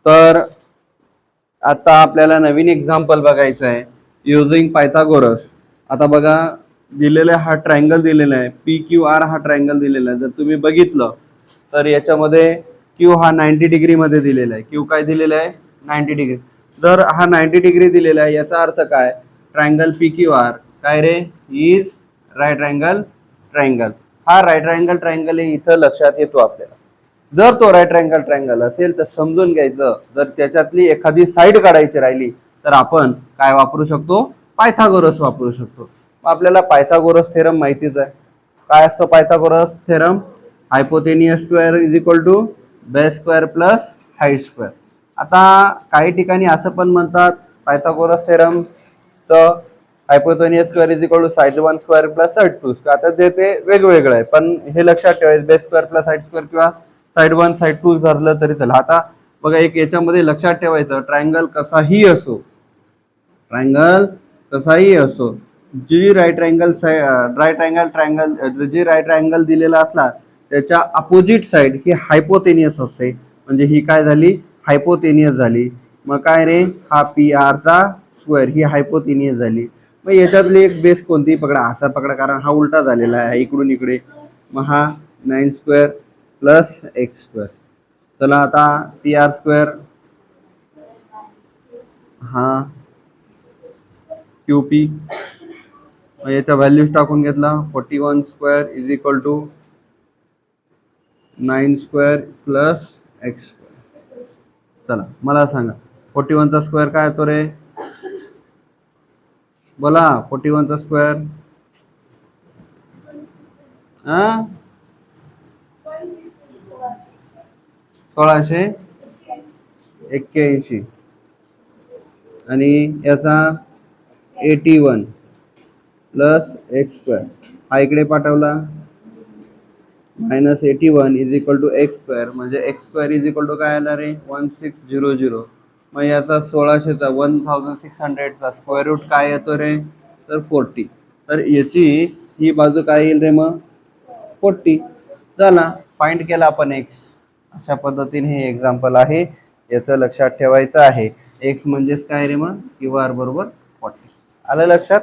तर आता आपल्याला नवीन एक्झाम्पल बघायचं आहे युजिंग पायथागोरस. आता बघा दिलेला हा ट्रायंगल दिलेला आहे, पी क्यू आर हा ट्रायंगल दिलेला आहे. जर तुम्ही बघितलं तर याच्यामध्ये क्यू हा 90 डिग्री मध्ये दिलेला आहे. क्यू काय दिलेला आहे? 90 डिग्री. जर हा 90 डिग्री दिलेला आहे याचा अर्थ काय? ट्रायंगल पी क्यू आर काय रे? Is right angle triangle. हा राईट अँगल ट्रायंगल इथं लक्षात येतो आपल्याला. जर तो राईट अँगल ट्रायंगल असेल तर समजून घ्यायचं, जर त्याच्यातली एखादी साईड काढायची राहिली तर आपण काय वापरू शकतो? पायथागोरस वापरू शकतो. आपल्याला पायथागोरस थेरम माहितीच आहे. काय असतो Pythagoras theorem? Hypotenuse square is equal to base square plus height square. आता काही ठिकाणी असं पण म्हणतात पायथागोरस थेरम तर hypotenuse square is equal to side 1 square plus side 2 square. आता ते वेगवेगळं आहे, पण हे लक्षात ठेवायचं base square plus side square किंवा साइड 1 साइड 2 धरलं तरी चालेल. आता बघा एक याच्यामध्ये लक्षात ठेवायचं, ट्रायंगल कसाही असो, ट्रायंगल कसाही असो, जी राईट अँगल ट्रायंगल जी राईट अँगल दिलेला असला त्याच्या अपोजिट साइड ही हायपोटेनियस असते. म्हणजे ही काय झाली? हायपोटेनियस झाली. मग काय रे? हा पी आर चा स्क्वेअर ही हायपोटेनियस झाली. मग याच्यातली एक बेस कोणती पकडा? असा पकडा, कारण हा उलटा झालेला आहे इकडून इकडे. मग हा 9 स्क्वेअर प्लस एक्स स्क्वेअर. चला आता पी आर स्क्वेअर हा क्यू पी, याच्या व्हॅल्यूज टाकून घेतला. 41 square is equal to 9 square plus x square. चला मला सांगा 41 चा स्क्वेअर काय येतो रे? बोला 41 चा स्क्वेअर. 1681 आणि याचा 81 प्लस एक्स स्क्वेअर. हा इकडे पाठवला -81 is equal to x square. म्हणजे x square is equal to काय आला रे? 1600. मग याचा 1600चा 1600चा स्क्वेअर रूट काय येतो रे? तर 40. तर याची ही बाजू काय येईल रे? मग 40. चला फाइंड केला आपण एक्स. अशा पद्धतीने हे एक्झाम्पल आहे, याचं लक्षात ठेवायचं आहे. एक्स म्हणजेच काय रे? मग क्यू आर बरोबर 40. आलं लक्षात?